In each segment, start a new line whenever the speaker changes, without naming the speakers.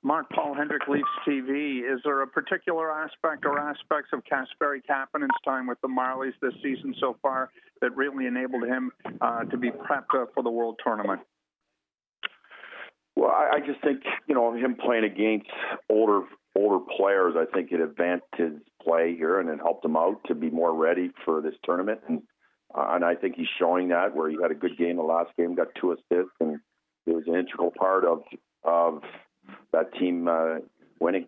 Mark, Paul Hendrick, Leafs TV. Is there a particular aspect or aspects of Kasperi Kapanen's time with the Marlies this season so far that really enabled him to be prepped for the World Tournament?
Well, I just think, him playing against older players, I think it advanced his play here and it helped him out to be more ready for this tournament. And I think he's showing that, where he had a good game the last game, got 2 assists, and it was an integral part of that team winning.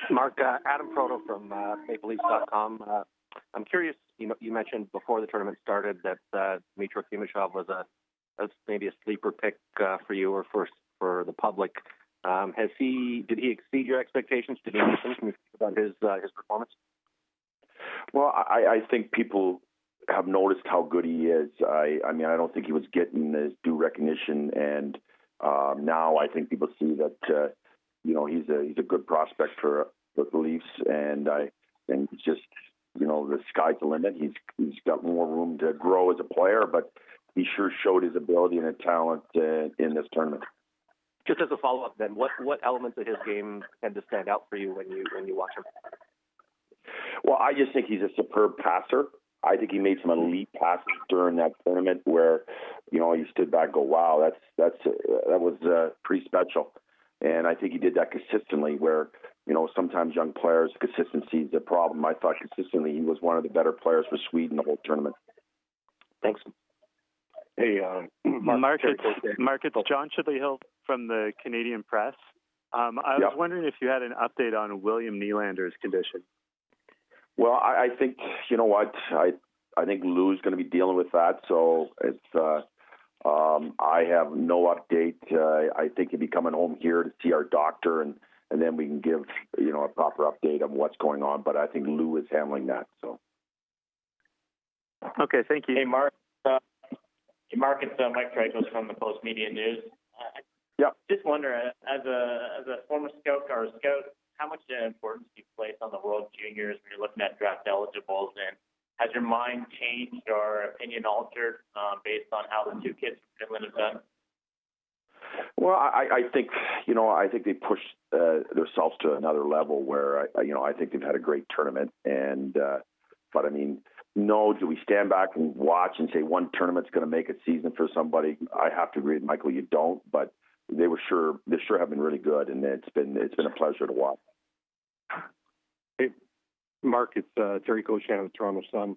Mark, Adam Proto from MapleLeafs.com. I'm curious, you mentioned before the tournament started that Dmitry Timashov was maybe a sleeper pick for you or for the public. Did he exceed your expectations? Did you know something about his performance?
Well, I think people have noticed how good he is. I don't think he was getting his due recognition, and now I think people see that he's a good prospect for the Leafs, and it's just the sky's the limit. He's got more room to grow as a player, but he sure showed his ability and his talent in this tournament.
Just as a follow-up, then, what elements of his game tend to stand out for you when you watch him?
Well, I just think he's a superb passer. I think he made some elite passes during that tournament where, you stood back and go, wow, that was pretty special. And I think he did that consistently where, sometimes young players, consistency is a problem. I thought consistently he was one of the better players for Sweden the whole tournament.
Thanks.
Hey, Mark, it's John Chidley-Hill from the Canadian Press. I was wondering if you had an update on William Nylander's condition.
Well, I think, I think Lou's going to be dealing with that, so it's I have no update. I think he'll be coming home here to see our doctor, and then we can give, a proper update on what's going on, but I think Lou is handling that. So.
Okay, thank you.
Hey, Mark. Mark, it's Mike Tricos from the Post Media News. Just wonder, as a former scout or a scout, how much importance do you place on the World Juniors when you're looking at draft eligibles, and has your mind changed or opinion altered based on how the 2 kids from Finland have done?
Well, I think they pushed themselves to another level where I think they've had a great tournament, and but no, do we stand back and watch and say one tournament's going to make a season for somebody? I have to agree with Michael, you don't, but they sure have been really good, and it's been a pleasure to watch.
Hey, Mark, it's Terry Koshan of the Toronto Sun.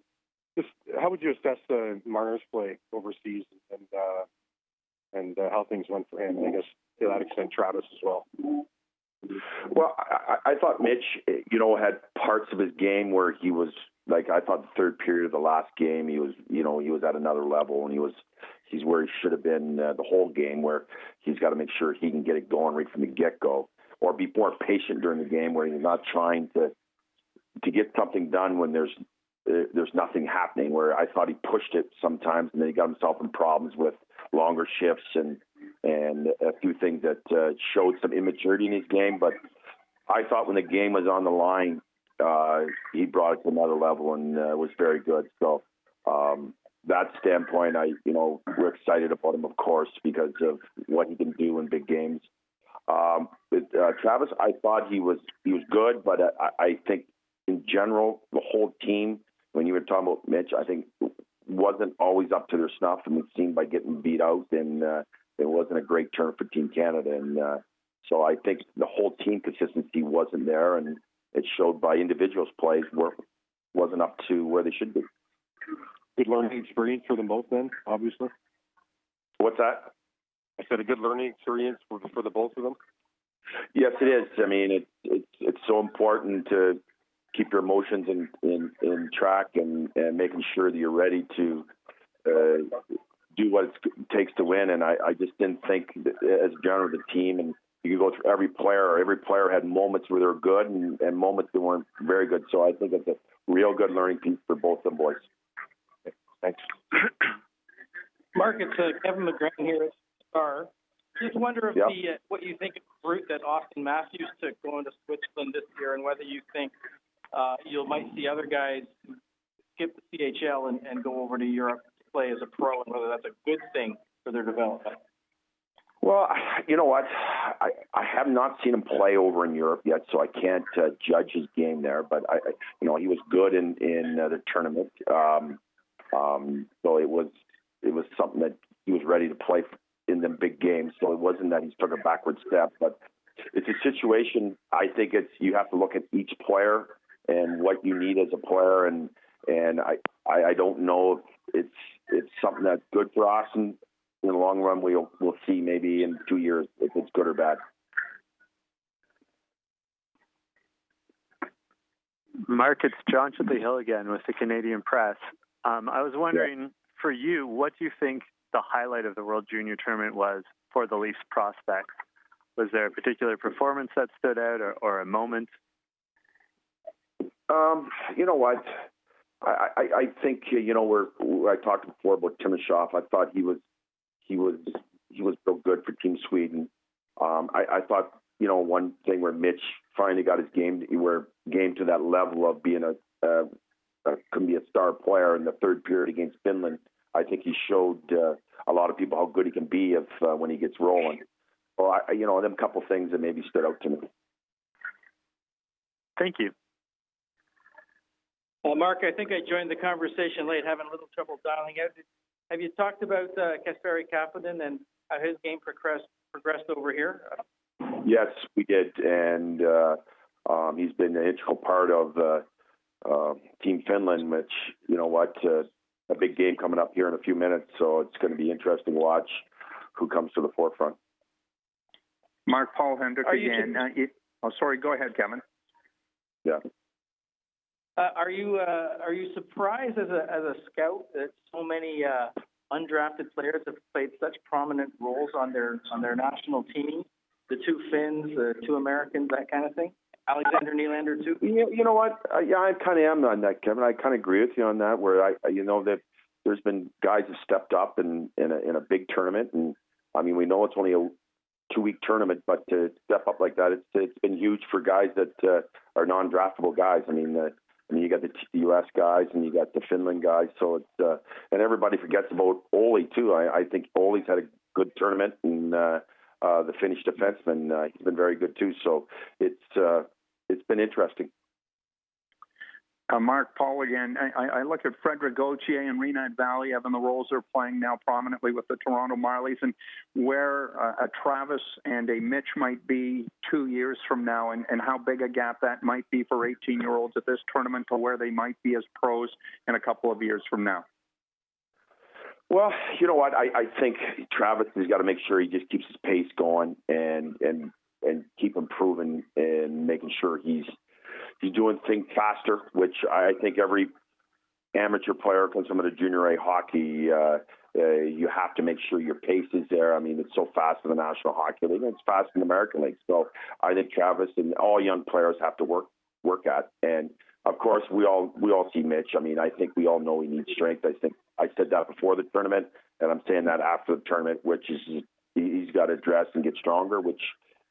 Just how would you assess Marner's play overseas and how things went for him? And I guess to that extent, Travis as well.
Well, I thought Mitch, had parts of his game where he was like, I thought the third period of the last game, he was at another level, and he's where he should have been the whole game, where he's got to make sure he can get it going right from the get-go, or be more patient during the game, where he's not trying to get something done when there's nothing happening, where I thought he pushed it sometimes, and then he got himself in problems with longer shifts and a few things that showed some immaturity in his game. But I thought when the game was on the line, he brought it to another level and was very good. So that standpoint, we're excited about him, of course, because of what he can do in big games. With Travis, I thought he was good, but I think in general, the whole team, when you were talking about Mitch, I think wasn't always up to their snuff, and it seemed by getting beat out, and it wasn't a great turn for Team Canada. And so I think the whole team consistency wasn't there, and it showed by individuals' plays wasn't up to where they should be.
Good learning experience for them both then, obviously.
What's that?
I said a good learning experience for the both of them.
Yes, it is. It's so important to keep your emotions in track and making sure that you're ready to do what it takes to win. And I just didn't think that, as a general, the team, and you could go through every player had moments where they were good and moments that weren't very good. So I think it's a real good learning piece for both them boys.
Okay, thanks.
Mark, it's Kevin McGregor here at Star. Just wonder if what you think of the route that Austin Matthews took going to Switzerland this year, and whether you think you might see other guys skip the CHL and go over to Europe to play as a pro, and whether that's a good thing for their development.
Well, you know what? I have not seen him play over in Europe yet, so I can't judge his game there. But he was good in the tournament. So it was something that he was ready to play in the big games. So it wasn't that he took a backward step, but it's a situation. I think you have to look at each player and what you need as a player, and I don't know if it's something that's good for Austin. In the long run, we'll see maybe in 2 years if it's good or bad.
Mark, it's John Chipley-Hill again with the Canadian Press. I was wondering, for you, what do you think the highlight of the World Junior Tournament was for the Leafs prospects? Was there a particular performance that stood out or a moment?
You know what? I think, I talked before about Timashov. I thought he was so good for Team Sweden. I thought, one thing where Mitch finally got his game to that level of being can be a star player in the third period against Finland. I think he showed a lot of people how good he can be when he gets rolling. Well, them couple things that maybe stood out to me.
Thank you.
Mark, I think I joined the conversation late, having a little trouble dialing out. Have you talked about Kasperi Kapanen and how his game progressed over here?
Yes, we did, and he's been an integral part of Team Finland, which, a big game coming up here in a few minutes, so it's going to be interesting to watch who comes to the forefront.
Mark, Paul Hendrick again. Sorry, go ahead, Kevin.
Yeah.
Are you surprised as a scout that so many undrafted players have played such prominent roles on their national team? The two Finns, the two Americans, that kind of thing. Alexander Nylander too.
You know what? I kind of am on that, Kevin. I kind of agree with you on that. Where that there's been guys who stepped up in a big tournament, and I mean we know it's only a 2-week tournament, but to step up like that, it's been huge for guys that are non-draftable guys. I mean you got the U.S. guys and you got the Finland guys. So it's and everybody forgets about Olli too. I think Olli's had a good tournament, and the Finnish defenseman he's been very good too. So it's been interesting.
Mark, Paul again. I look at Frederic Gauthier and Rinat Valiev and the roles they're playing now prominently with the Toronto Marlies, and where a Travis and a Mitch might be 2 years from now, and how big a gap that might be for 18-year-olds at this tournament to where they might be as pros in a couple of years from now.
Well, you know what? I think Travis has got to make sure he just keeps his pace going and keep improving and making sure he's doing things faster, which I think every amateur player comes from the junior A hockey. You have to make sure your pace is there. I mean, it's so fast in the National Hockey League, and it's fast in the American League. So I think Travis and all young players have to work at. And of course, we all see Mitch. I mean, I think we all know he needs strength. I think I said that before the tournament, and I'm saying that after the tournament, which is he's got to address and get stronger. Which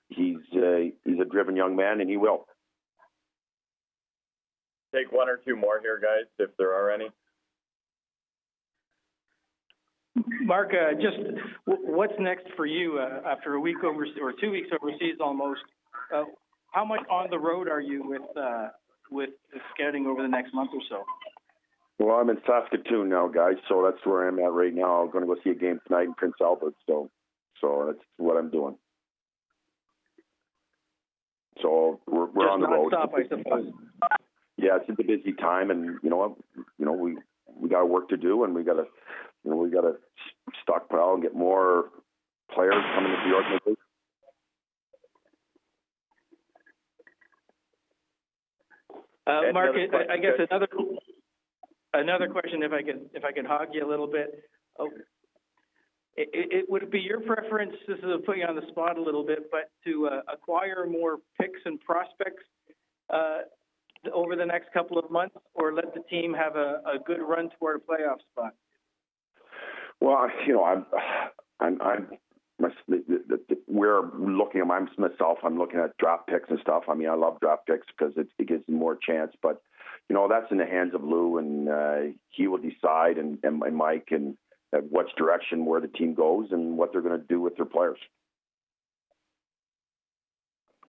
he's a driven young man, and he will.
Take one or two more here, guys, if there are any.
Mark, just what's next for you after a week overseas or 2 weeks overseas almost? How much on the road are you with scouting over the next month or so?
Well, I'm in Saskatoon now, guys, so that's where I'm at right now. I'm going to go see a game tonight in Prince Albert, so that's what I'm doing. So we're on the road.
Stop, I suppose.
Yeah, it's a busy time, and we got work to do, and we got to stockpile and get more players coming into the organization.
Mark, I guess another question, if I could hog you a little bit. It would be your preference, this is putting you on the spot a little bit, but to acquire more picks and prospects over the next couple of months, or let the team have a good run toward a playoff spot?
Well, we're looking at myself. I'm looking at draft picks and stuff. I mean, I love draft picks because it gives them more chance. But that's in the hands of Lou, and he will decide, and Mike, and which direction where the team goes and what they're going to do with their players.